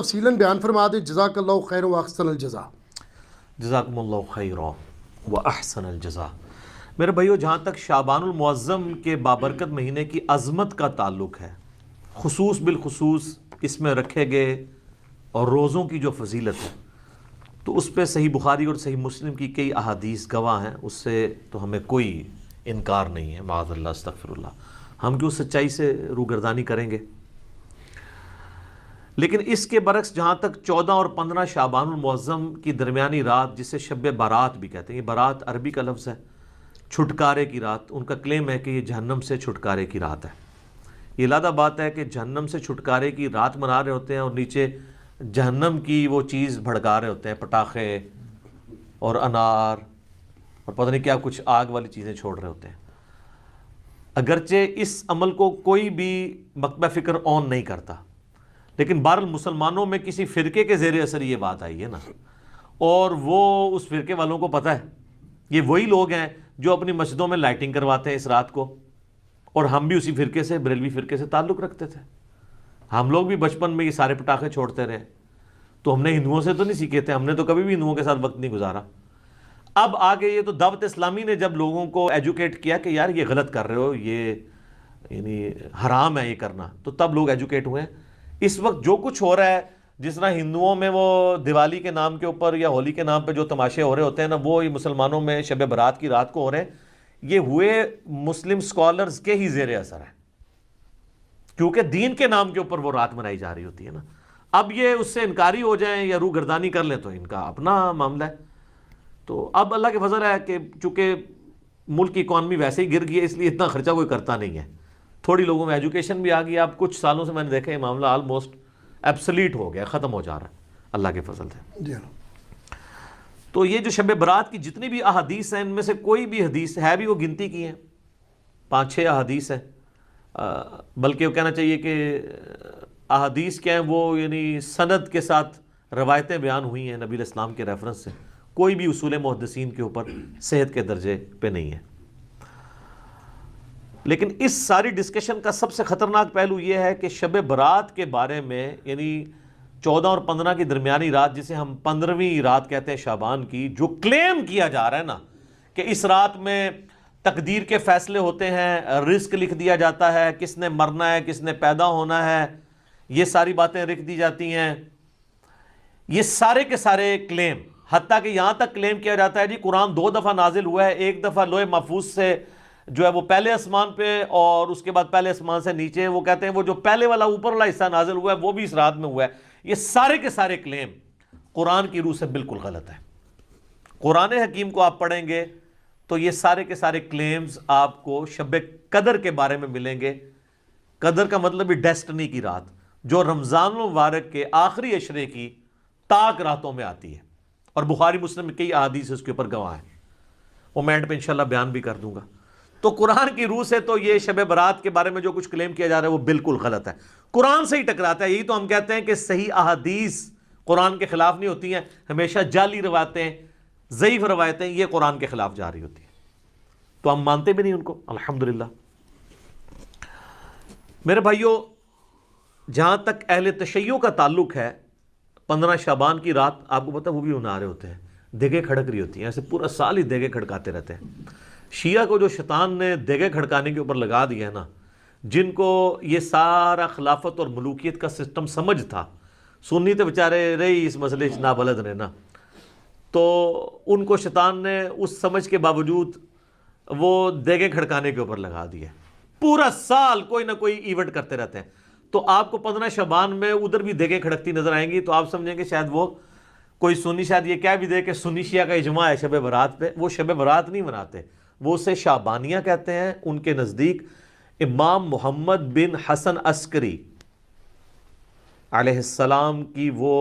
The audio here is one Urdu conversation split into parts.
تفصیلاً بیان فرما دے. جزاک اللہ خیر و احسن الجزا. جزاکم اللہ خیر و احسن الجزا. میرے بھائیو، جہاں تک شعبان المعظم کے بابرکت مہینے کی عظمت کا تعلق ہے، خصوص بالخصوص اس میں رکھے گئے اور روزوں کی جو فضیلت ہے، تو اس پہ صحیح بخاری اور صحیح مسلم کی کئی احادیث گواہ ہیں. اس سے تو ہمیں کوئی انکار نہیں ہے، معاذ اللہ، استغفر اللہ. ہم کیوں سچائی سے روگردانی کریں گے؟ لیکن اس کے برعکس جہاں تک 14 اور 15 شعبان المعظم کی درمیانی رات، جسے شب برات بھی کہتے ہیں، یہ برات عربی کا لفظ ہے، چھٹکارے کی رات. ان کا کلیم ہے کہ یہ جہنم سے چھٹکارے کی رات ہے. یہ علیحدہ بات ہے کہ جہنم سے چھٹکارے کی رات منا رہے ہوتے ہیں اور نیچے جہنم کی وہ چیز بھڑکا رہے ہوتے ہیں، پٹاخے اور انار اور پتہ نہیں کیا کچھ آگ والی چیزیں چھوڑ رہے ہوتے ہیں. اگرچہ اس عمل کو کوئی بھی مکتبہ فکر آن نہیں کرتا، لیکن بہرحال مسلمانوں میں کسی فرقے کے زیر اثر یہ بات آئی ہے نا، اور وہ اس فرقے والوں کو پتہ ہے. یہ وہی لوگ ہیں جو اپنی مسجدوں میں لائٹنگ کرواتے ہیں اس رات کو، اور ہم بھی اسی فرقے سے، بریلوی فرقے سے تعلق رکھتے تھے. ہم لوگ بھی بچپن میں یہ سارے پٹاخے چھوڑتے رہے، تو ہم نے ہندوؤں سے تو نہیں سیکھے تھے، ہم نے تو کبھی بھی ہندوؤں کے ساتھ وقت نہیں گزارا. اب آگے یہ تو دعوت اسلامی نے جب لوگوں کو ایجوکیٹ کیا کہ یار یہ غلط کر رہے ہو، یہ یعنی حرام ہے یہ کرنا، تو تب لوگ ایجوکیٹ ہوئے. اس وقت جو کچھ ہو رہا ہے، جس طرح ہندوؤں میں وہ دیوالی کے نام کے اوپر یا ہولی کے نام پہ جو تماشے ہو رہے ہوتے ہیں نا، وہ مسلمانوں میں شب برات کی رات کو ہو رہے ہیں. یہ ہوئے مسلم سکولرز کے ہی زیر اثر ہے، کیونکہ دین کے نام کے اوپر وہ رات منائی جا رہی ہوتی ہے نا. اب یہ اس سے انکاری ہو جائیں یا روگردانی کر لیں تو ان کا اپنا معاملہ ہے. تو اب اللہ کے فضل ہے کہ چونکہ ملک کی اکانومی ویسے ہی گر گئی ہے، اس لیے اتنا خرچہ کوئی کرتا نہیں ہے. تھوڑی لوگوں میں ایجوکیشن بھی آ گئی. اب کچھ سالوں سے میں نے دیکھا یہ معاملہ آلموسٹ ایبسلیٹ ہو گیا، ختم ہو جا رہا ہے اللہ کے فضل سے. جی. تو یہ جو شب برات کی جتنی بھی احادیث ہیں، ان میں سے کوئی بھی حدیث ہے بھی وہ گنتی کی ہیں، 5-6 احادیث ہیں. بلکہ وہ کہنا چاہیے کہ احادیث کیا ہیں، وہ یعنی سند کے ساتھ روایتیں بیان ہوئی ہیں نبی علیہ السلام کے ریفرنس سے. کوئی بھی اصول محدثین کے اوپر صحت کے درجے پہ نہیں ہے. لیکن اس ساری ڈسکشن کا سب سے خطرناک پہلو یہ ہے کہ شب برات کے بارے میں، یعنی 14 اور 15 کی درمیانی رات، جسے ہم 15ویں رات کہتے ہیں شعبان کی، جو کلیم کیا جا رہا ہے نا کہ اس رات میں تقدیر کے فیصلے ہوتے ہیں، رزق لکھ دیا جاتا ہے، کس نے مرنا ہے، کس نے پیدا ہونا ہے، یہ ساری باتیں لکھ دی جاتی ہیں. یہ سارے کے سارے کلیم، حتیٰ کہ یہاں تک کلیم کیا جاتا ہے جی قرآن 2 دفعہ نازل ہوا ہے، ایک دفعہ لوح محفوظ سے جو ہے وہ پہلے آسمان پہ، اور اس کے بعد پہلے آسمان سے نیچے. وہ کہتے ہیں وہ جو پہلے والا اوپر والا حصہ نازل ہوا ہے وہ بھی اس رات میں ہوا ہے. یہ سارے کے سارے کلیم قرآن کی روح سے بالکل غلط ہے. قرآن حکیم کو آپ پڑھیں گے تو یہ سارے کے سارے کلیمز آپ کو شب قدر کے بارے میں ملیں گے. قدر کا مطلب بھی ڈیسٹنی کی رات، جو رمضان المبارک کے آخری عشرے کی تاک راتوں میں آتی ہے، اور بخاری مسلم میں کئی احادیث اس کے اوپر گواہ ہیں. وہ میں اینڈ پہ انشاءاللہ بیان بھی کر دوں گا. تو قرآن کی روح سے تو یہ شب برات کے بارے میں جو کچھ کلیم کیا جا رہا ہے وہ بالکل غلط ہے، قرآن سے ہی ٹکراتا ہے. یہی تو ہم کہتے ہیں کہ صحیح احادیث قرآن کے خلاف نہیں ہوتی ہیں، ہمیشہ جعلی روایتیں، ضعیف روایتیں یہ قرآن کے خلاف جا رہی ہوتی ہیں، تو ہم مانتے بھی نہیں ان کو الحمدللہ. میرے بھائیوں، جہاں تک اہل تشیع کا تعلق ہے، 15 شعبان کی رات آپ کو پتہ وہ بھی منا رہے ہوتے ہیں، دیگیں کھڑک رہی ہوتی ہیں، ایسے پورا سال ہی دیگیں کھڑکاتے رہتے ہیں. شیعہ کو جو شیطان نے دیگیں کھڑکانے کے اوپر لگا دیا ہے نا، جن کو یہ سارا خلافت اور ملوکیت کا سسٹم سمجھ تھا، سنی تو بیچارے رہی اس مسئلے سے نابلد رہے نا، تو ان کو شیطان نے اس سمجھ کے باوجود وہ دیگیں کھڑکانے کے اوپر لگا دیا. پورا سال کوئی نہ کوئی ایونٹ کرتے رہتے ہیں. تو آپ کو 15 شعبان میں ادھر بھی دیگیں کھڑکتی نظر آئیں گی، تو آپ سمجھیں کہ شاید وہ کوئی سنی شاید یہ کہہ بھی دے کہ سنی شیعہ کا اجماع ہے شب برات پہ. وہ شب برات نہیں مناتے، وہ اسے شعبانیہ کہتے ہیں. ان کے نزدیک امام محمد بن حسن عسکری علیہ السلام کی وہ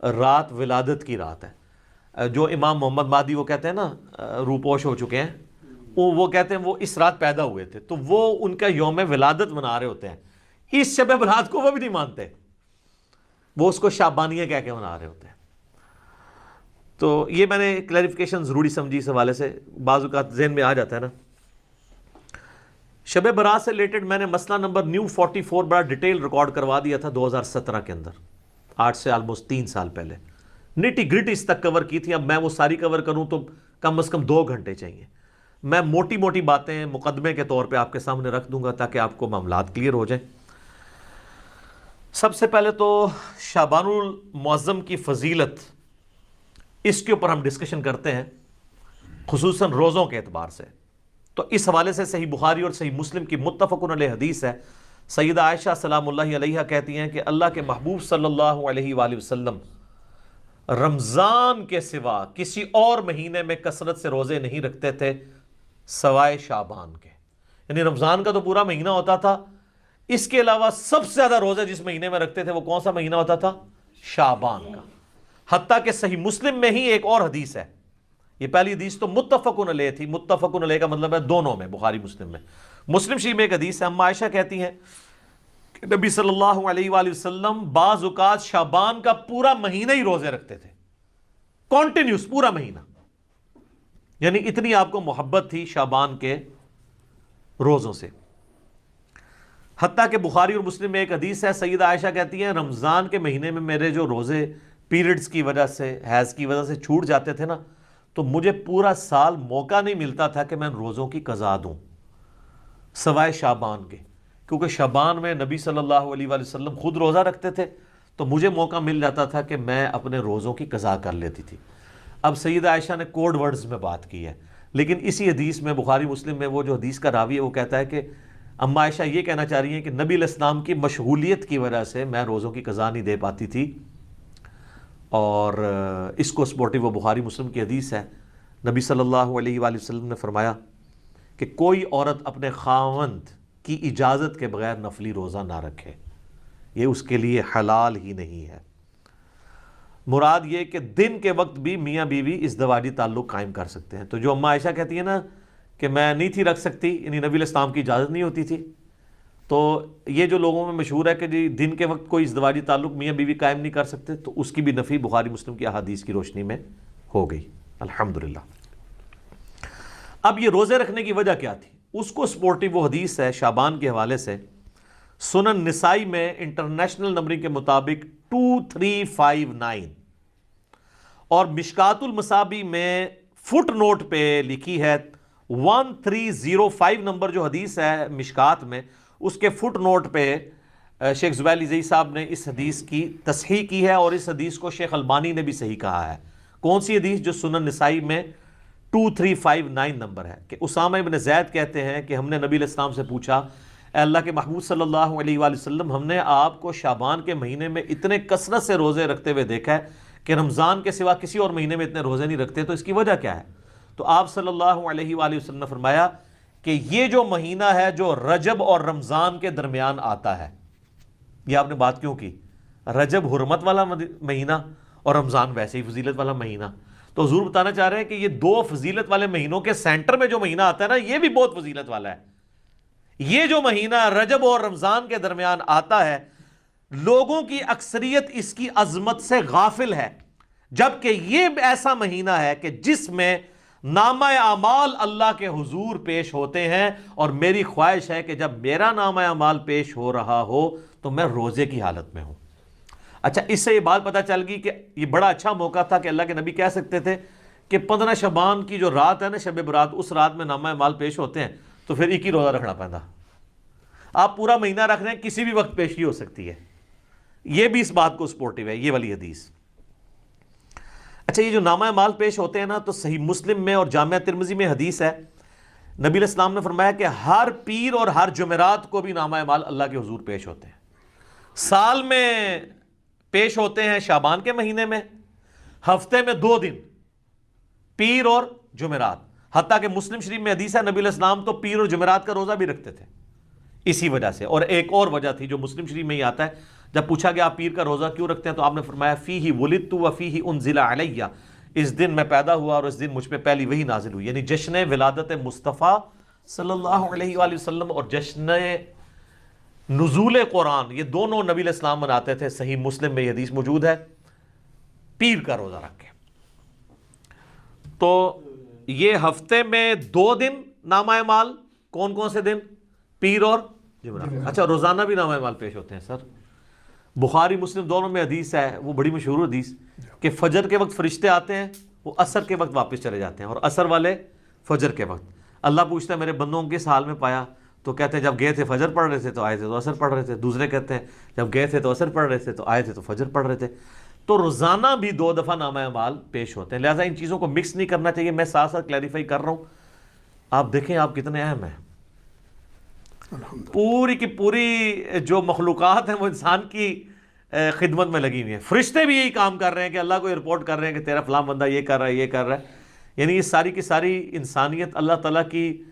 رات ولادت کی رات ہے. جو امام محمد مہدی وہ کہتے ہیں نا روپوش ہو چکے ہیں، وہ کہتے ہیں وہ اس رات پیدا ہوئے تھے، تو وہ ان کا یوم ولادت منا رہے ہوتے ہیں. اس شب برات کو وہ بھی نہیں مانتے، وہ اس کو شعبانیہ کہہ کے منا رہے ہوتے ہیں. تو یہ میں نے کلیریفیکیشن ضروری سمجھی اس حوالے سے، بعض اوقات ذہن میں آ جاتا ہے نا. شب برات سے ریلیٹڈ میں نے مسئلہ نمبر نیو 44 بڑا ڈیٹیل ریکارڈ کروا دیا تھا 2017 کے اندر. آج سے آلموسٹ 3 سال پہلے. نٹی گرٹی اس تک کور کی تھی. اب میں وہ ساری کور کروں تو کم از کم 2 گھنٹے چاہیے. میں موٹی موٹی باتیں مقدمے کے طور پہ آپ کے سامنے رکھ دوں گا تاکہ آپ کو معاملات کلیئر ہو جائیں. سب سے پہلے تو شعبان المعظم کی فضیلت، اس کے اوپر ہم ڈسکشن کرتے ہیں خصوصاً روزوں کے اعتبار سے. تو اس حوالے سے صحیح بخاری اور صحیح مسلم کی متفق علیہ حدیث ہے. سیدہ عائشہ سلام اللہ علیہا کہتی ہیں کہ اللہ کے محبوب صلی اللہ علیہ وآلہ وسلم رمضان کے سوا کسی اور مہینے میں کثرت سے روزے نہیں رکھتے تھے سوائے شعبان کے. یعنی رمضان کا تو پورا مہینہ ہوتا تھا، اس کے علاوہ سب سے زیادہ روزے جس مہینے میں رکھتے تھے وہ کون سا مہینہ ہوتا تھا؟ شعبان کا. حتیٰ کہ صحیح مسلم میں ہی ایک اور حدیث ہے. یہ پہلی حدیث تو متفق علیہ تھی. متفق علیہ کا مطلب ہے دونوں میں، بخاری مسلم میں. مسلم شریف میں ایک حدیث ہے، اما عائشہ کہتی ہیں کہ نبی صلی اللہ علیہ وآلہ وسلم بعض اوقات شعبان کا پورا مہینہ ہی روزے رکھتے تھے، کانٹینیوس پورا مہینہ. یعنی اتنی آپ کو محبت تھی شعبان کے روزوں سے. حتیٰ کہ بخاری اور مسلم میں ایک حدیث ہے، سیدہ عائشہ کہتی ہیں رمضان کے مہینے میں میرے جو روزے پیریڈز کی وجہ سے، حیض کی وجہ سے چھوٹ جاتے تھے نا، تو مجھے پورا سال موقع نہیں ملتا تھا کہ میں روزوں کی قضا دوں سوائے شعبان کے. کیونکہ شعبان میں نبی صلی اللہ علیہ وآلہ وسلم خود روزہ رکھتے تھے تو مجھے موقع مل جاتا تھا کہ میں اپنے روزوں کی قضا کر لیتی تھی. اب سیدہ عائشہ نے کوڈ ورڈز میں بات کی ہے، لیکن اسی حدیث میں بخاری مسلم میں وہ جو حدیث کا راوی ہے وہ کہتا ہے کہ اما عائشہ یہ کہنا چاہ رہی ہیں کہ نبی علیہ السلام کی مشغولیت کی وجہ سے میں روزوں کی قضا نہیں دے پاتی تھی. اور اس کو سپورٹیو وہ بخاری مسلم کی حدیث ہے. نبی صلی اللہ علیہ وآلہ وسلم نے فرمایا کہ کوئی عورت اپنے خاوند کی اجازت کے بغیر نفلی روزہ نہ رکھے، یہ اس کے لیے حلال ہی نہیں ہے. مراد یہ کہ دن کے وقت بھی میاں بیوی ازدواجی تعلق قائم کر سکتے ہیں. تو جو اما عائشہ کہتی ہے نا کہ میں نہیں تھی رکھ سکتی، یعنی نبی علیہ السلام کی اجازت نہیں ہوتی تھی، تو یہ جو لوگوں میں مشہور ہے کہ جی دن کے وقت کوئی ازدواجی تعلق میاں بیوی قائم نہیں کر سکتے، تو اس کی بھی نفی بخاری مسلم کی احادیث کی روشنی میں ہو گئی الحمدللہ. اب یہ روزے رکھنے کی وجہ کیا تھی؟ اس کو سپورٹیو وہ حدیث ہے شعبان کے حوالے سے، سنن نسائی میں انٹرنیشنل نمبرنگ کے مطابق 2359 اور مشکات المصابی میں فٹ نوٹ پہ لکھی ہے 1305 نمبر جو حدیث ہے مشکات میں، اس کے فٹ نوٹ پہ شیخ زبیل زئی صاحب نے اس حدیث کی تصحیح کی ہے، اور اس حدیث کو شیخ البانی نے بھی صحیح کہا ہے. کون سی حدیث؟ جو سنن نسائی میں 2359 نمبر ہے، کہ اسامہ ابن زید کہتے ہیں کہ ہم نے نبی علیہ السلام سے پوچھا اے اللہ کے محبوب صلی اللہ علیہ وآلہ وسلم، ہم نے آپ کو شعبان کے مہینے میں اتنے کثرت سے روزے رکھتے ہوئے دیکھا ہے کہ رمضان کے سوا کسی اور مہینے میں اتنے روزے نہیں رکھتے، تو اس کی وجہ کیا ہے؟ تو آپ صلی اللہ علیہ وآلہ وسلم نے فرمایا کہ یہ جو مہینہ ہے جو رجب اور رمضان کے درمیان آتا ہے. یہ آپ نے بات کیوں کی؟ رجب حرمت والا مہینہ اور رمضان ویسے ہی فضیلت والا مہینہ. تو حضور بتانا چاہ رہے ہیں کہ یہ 2 فضیلت والے مہینوں کے سینٹر میں جو مہینہ آتا ہے نا، یہ بھی بہت فضیلت والا ہے. یہ جو مہینہ رجب اور رمضان کے درمیان آتا ہے، لوگوں کی اکثریت اس کی عظمت سے غافل ہے، جبکہ یہ ایسا مہینہ ہے کہ جس میں نامہ اعمال اللہ کے حضور پیش ہوتے ہیں، اور میری خواہش ہے کہ جب میرا نامہ اعمال پیش ہو رہا ہو تو میں روزے کی حالت میں ہوں. اچھا، اس سے یہ بات پتہ چل گئی کہ یہ بڑا اچھا موقع تھا کہ اللہ کے نبی کہہ سکتے تھے کہ 15 شعبان کی جو رات ہے نا، شب برات، اس رات میں نامہ اعمال پیش ہوتے ہیں، تو پھر ایک ہی روزہ رکھنا پڑتا. آپ پورا مہینہ رکھ رہے ہیں، کسی بھی وقت پیشی ہو سکتی ہے. یہ بھی اس بات کو سپورٹیو ہے یہ والی حدیث. اچھا، یہ جو نامہ اعمال پیش ہوتے ہیں نا، تو صحیح مسلم میں اور جامعہ ترمذی میں حدیث ہے، نبی علیہ السلام نے فرمایا کہ ہر پیر اور ہر جمعرات کو بھی نامہ اعمال اللہ کے حضور پیش ہوتے ہیں. سال میں پیش ہوتے ہیں شعبان کے مہینے میں، ہفتے میں 2 دن پیر اور جمعرات. حتیٰ کہ مسلم شریف میں حدیث ہے نبی علیہ السلام تو پیر اور جمعرات کا روزہ بھی رکھتے تھے اسی وجہ سے. اور ایک اور وجہ تھی جو مسلم شریف میں ہی آتا ہے، جب پوچھا کہ آپ پیر کا روزہ کیوں رکھتے ہیں تو آپ نے فرمایا فیہ ولدت و فیہ انزل علیہ، اس دن میں پیدا ہوا اور اس دن مجھ پہ پہلی وحی نازل ہوئی. یعنی جشن ولادت مصطفیٰ صلی اللہ علیہ وآلہ وسلم اور جشن نزول قرآن، یہ دونوں نبی علیہ السلام مناتے تھے. صحیح مسلم میں یہ حدیث موجود ہے پیر کا روزہ رکھ کے. تو یہ ہفتے میں 2 دن نامہ اعمال، کون کون سے دن؟ پیر اور جمعرات. اچھا، روزانہ بھی نامہ اعمال پیش ہوتے ہیں سر؟ بخاری مسلم دونوں میں حدیث ہے، وہ بڑی مشہور حدیث کہ فجر کے وقت فرشتے آتے ہیں، وہ عصر کے وقت واپس چلے جاتے ہیں، اور عصر والے فجر کے وقت۔ اللہ پوچھتا ہے میرے بندوں کو کس حال میں پایا؟ تو کہتے ہیں جب گئے تھے فجر پڑھ رہے تھے تو آئے تھے تو عصر پڑھ رہے تھے۔ دوسرے کہتے ہیں جب گئے تھے تو عصر پڑھ رہے تھے تو آئے تھے تو فجر پڑھ رہے تھے۔ تو روزانہ بھی 2 دفعہ نامہ اعمال پیش ہوتے ہیں، لہٰذا ان چیزوں کو مکس نہیں کرنا چاہیے۔ میں ساتھ ساتھ کلیریفائی کر رہا ہوں، آپ دیکھیں آپ کتنے اہم ہیں۔ پوری کی پوری جو مخلوقات ہیں وہ انسان کی خدمت میں لگی ہوئی ہیں۔ فرشتے بھی یہی کام کر رہے ہیں کہ اللہ کو رپورٹ کر رہے ہیں کہ تیرا فلاں بندہ یہ کر رہا ہے، یہ کر رہا ہے۔ یعنی یہ ساری کی ساری انسانیت اللہ تعالیٰ کی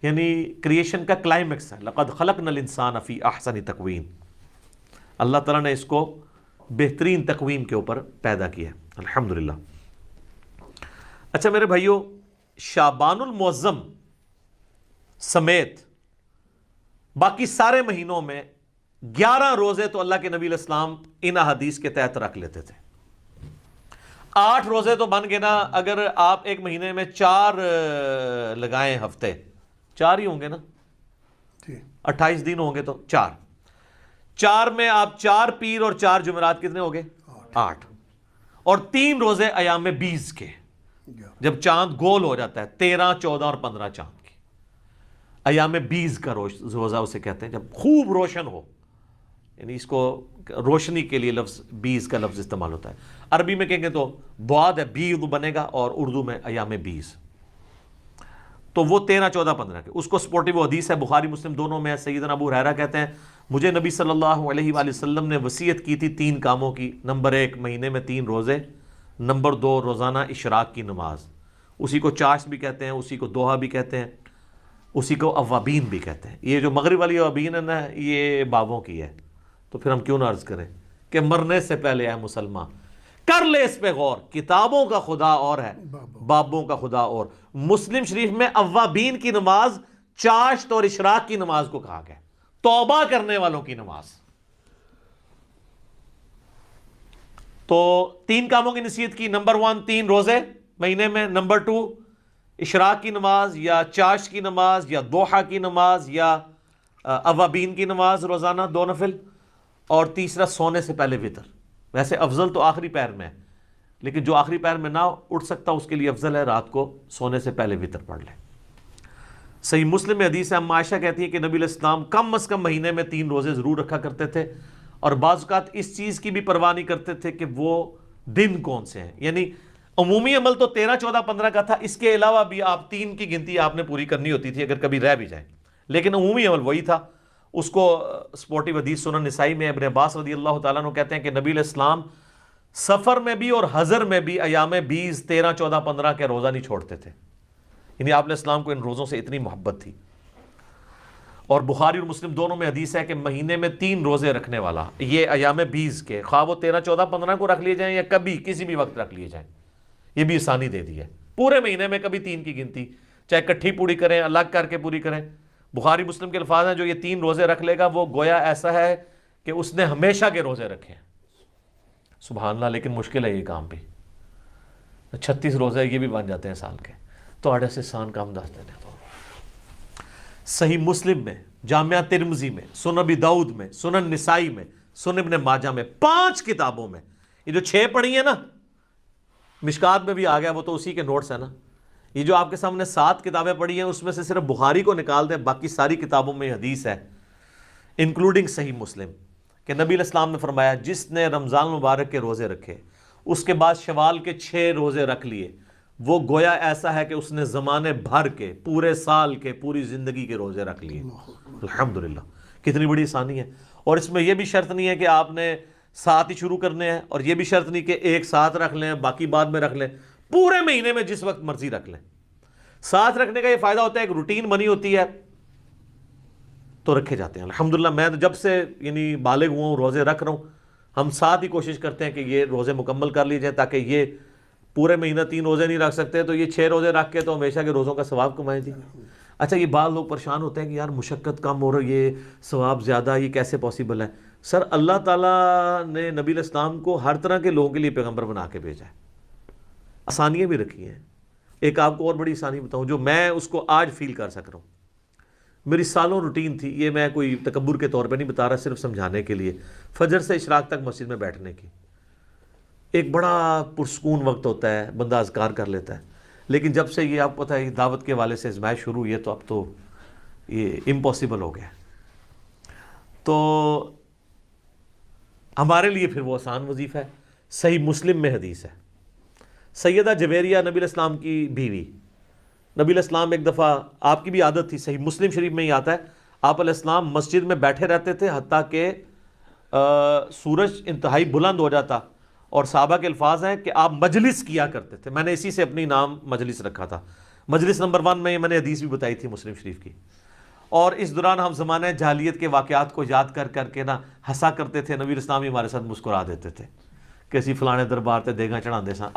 یعنی کریشن کا کلائمیکس ہے۔ لقد خلقنا الانسان فی احسن تقویم، اللہ تعالیٰ نے اس کو بہترین تقویم کے اوپر پیدا کیا ہے، الحمدللہ۔ اچھا میرے بھائیو، شعبان المعظم سمیت باقی سارے مہینوں میں 11 روزے تو اللہ کے نبی علیہ السلام ان احادیث کے تحت رکھ لیتے تھے۔ 8 روزے تو بن گئے نا، اگر آپ ایک مہینے میں 4 لگائیں، ہفتے 4 ہی ہوں گے نا، 28 دن ہوں گے تو 4 میں آپ 4 پیر اور 4 جمعرات کتنے ہو گئے؟ 8، اور 3 روزے ایام 20 کے، جب چاند گول ہو جاتا ہے 13، 14 اور 15 چاند کی، ایام 20 کا روزہ اسے کہتے ہیں، جب خوب روشن ہو، یعنی اس کو روشنی کے لیے لفظ 20 کا لفظ استعمال ہوتا ہے۔ عربی میں کہیں گے تو بعد ہے، بیض بنے گا، اور اردو میں ایام 20، تو وہ 13، 14، 15 کے، اس کو سپورٹیو حدیث ہے، بخاری مسلم دونوں میں ہے۔ سیدنا ابو ہریرہ کہتے ہیں مجھے نبی صلی اللہ علیہ وآلہ وسلم نے وصیت کی تھی 3 کاموں کی۔ نمبر 1 مہینے میں 3 روزے، نمبر 2 روزانہ اشراق کی نماز، اسی کو چاشت بھی کہتے ہیں، اسی کو دوحہ بھی کہتے ہیں، اسی کو اوابین بھی کہتے ہیں۔ یہ جو مغرب والی اوابین ہے نا، یہ بابوں کی ہے، تو پھر ہم کیوں نہ عرض کریں کہ مرنے سے پہلے اے مسلمان کر لے اس پہ غور، کتابوں کا خدا اور ہے، بابوں کا خدا اور۔ مسلم شریف میں اوابین کی نماز چاشت اور اشراق کی نماز کو کہا گیا، توبہ کرنے والوں کی نماز۔ تو 3 کاموں کی نصیحت کی، نمبر 1 3 روزے مہینے میں، نمبر 2 اشراق کی نماز یا چاشت کی نماز یا دوحہ کی نماز یا اوابین کی نماز روزانہ 2 نفل، اور تیسرا سونے سے پہلے وتر۔ ویسے افضل تو آخری پہر میں ہے، لیکن جو آخری پہر میں نہ اٹھ سکتا اس کے لیے افضل ہے رات کو سونے سے پہلے وتر پڑھ لے۔ صحیح مسلم میں حدیث ہے، اما عائشہ کہتی ہے کہ نبی علیہ السلام کم از کم مہینے میں 3 روزے ضرور رکھا کرتے تھے، اور بعض اوقات اس چیز کی بھی پرواہ نہیں کرتے تھے کہ وہ دن کون سے ہیں۔ یعنی عمومی عمل تو 13، 14، 15 کا تھا، اس کے علاوہ بھی آپ 3 کی گنتی آپ نے پوری کرنی ہوتی تھی اگر کبھی رہ بھی جائیں، لیکن عمومی عمل وہی تھا۔ اس کو سپورٹیو حدیث سنن نسائی میں ابن عباس رضی اللہ تعالیٰ عنہ کہتے ہیں کہ نبی علیہ السلام سفر میں بھی اور حضر میں بھی ایام 20، 13، 14، 15 کے روزہ نہیں چھوڑتے تھے، یعنی آپ علیہ السلام کو ان روزوں سے اتنی محبت تھی۔ اور بخاری اور مسلم دونوں میں حدیث ہے کہ مہینے میں 3 روزے رکھنے والا، یہ ایام 20 کے، خواہ وہ 13، 14، 15 کو رکھ لیے جائیں یا کبھی کسی بھی وقت رکھ لیے جائیں، یہ بھی آسانی دے دی ہے۔ پورے مہینے میں کبھی 3 کی گنتی، چاہے کٹھی پوری کریں، الگ کر کے پوری کریں۔ بخاری مسلم کے الفاظ ہیں جو یہ 3 روزے رکھ لے گا وہ گویا ایسا ہے کہ اس نے ہمیشہ کے روزے رکھے ہیں۔ سبحان اللہ، لیکن مشکل ہے یہ کام بھی، 36 روزے یہ بھی بن جاتے ہیں سال کے، تو آڑے سے سان کام دس دینے۔ تو صحیح مسلم میں، جامعہ ترمذی میں، سنن ابی داؤد میں، سنن نسائی میں، سنن ابن ماجہ میں، 5 کتابوں میں، یہ جو 6 پڑھی ہیں نا، مشکات میں بھی آ گیا، وہ تو اسی کے نوٹس ہیں نا۔ یہ جو آپ کے سامنے 7 کتابیں پڑھی ہیں اس میں سے صرف بخاری کو نکال دیں، باقی ساری کتابوں میں حدیث ہے، انکلوڈنگ صحیح مسلم، کہ نبی علیہ السلام نے فرمایا جس نے رمضان مبارک کے روزے رکھے اس کے بعد شوال کے 6 روزے رکھ لیے، وہ گویا ایسا ہے کہ اس نے زمانے بھر کے، پورے سال کے، پوری زندگی کے روزے رکھ لیے۔ الحمدللہ، کتنی بڑی آسانی ہے۔ اور اس میں یہ بھی شرط نہیں ہے کہ آپ نے 7 ہی شروع کرنے ہیں، اور یہ بھی شرط نہیں کہ ایک ساتھ رکھ لیں باقی بعد میں رکھ لیں، پورے مہینے میں جس وقت مرضی رکھ لیں۔ ساتھ رکھنے کا یہ فائدہ ہوتا ہے ایک روٹین بنی ہوتی ہے تو رکھے جاتے ہیں۔ الحمدللہ میں جب سے یعنی بالغ ہوا ہوں روزے رکھ رہا ہوں، ہم ساتھ ہی کوشش کرتے ہیں کہ یہ روزے مکمل کر لیے جائیں، تاکہ یہ پورے مہینہ 3 روزے نہیں رکھ سکتے تو یہ 6 روزے رکھ کے تو ہمیشہ کے روزوں کا ثواب کمائیں جی۔ اچھا، یہ بعض لوگ پریشان ہوتے ہیں کہ یار مشقت کم ہو رہی ہے، ثواب زیادہ، یہ کیسے پاسبل ہے؟ سر، اللہ تعالیٰ نے نبی علیہ السلام کو ہر طرح کے لوگوں کے لیے پیغمبر بنا کے بھیجا ہے، آسانیاں بھی رکھی ہیں۔ ایک آپ کو اور بڑی آسانی بتاؤں جو میں اس کو آج فیل کر سک رہا ہوں، میری سالوں روٹین تھی، یہ میں کوئی تکبر کے طور پہ نہیں بتا رہا، صرف سمجھانے کے لیے، فجر سے اشراق تک مسجد میں بیٹھنے کی۔ ایک بڑا پرسکون وقت ہوتا ہے، بندہ اذکار کر لیتا ہے، لیکن جب سے یہ آپ کو پتہ ہے دعوت کے والے سے ازمائش شروع ہوئی ہے تو اب تو یہ امپاسبل ہو گیا۔ تو ہمارے لیے پھر وہ آسان وظیفہ ہے۔ صحیح مسلم میں حدیث ہے، سیدہ جویریہ نبی علیہ السلام کی بیوی، نبی علیہ السلام ایک دفعہ، آپ کی بھی عادت تھی، صحیح مسلم شریف میں ہی آتا ہے، آپ علیہ السلام مسجد میں بیٹھے رہتے تھے حتیٰ کہ سورج انتہائی بلند ہو جاتا، اور صحابہ کے الفاظ ہیں کہ آپ مجلس کیا کرتے تھے۔ میں نے اسی سے اپنی نام مجلس رکھا تھا، مجلس نمبر 1 میں نے حدیث بھی بتائی تھی مسلم شریف کی۔ اور اس دوران ہم زمانہ جاہلیت کے واقعات کو یاد کر کر کے نا ہنسا کرتے تھے، نبی علیہ السلام ہی ہمارے ساتھ مسکرا دیتے تھے کہ اسی فلانے دربار تے دیگاں چڑھاندے ساں۔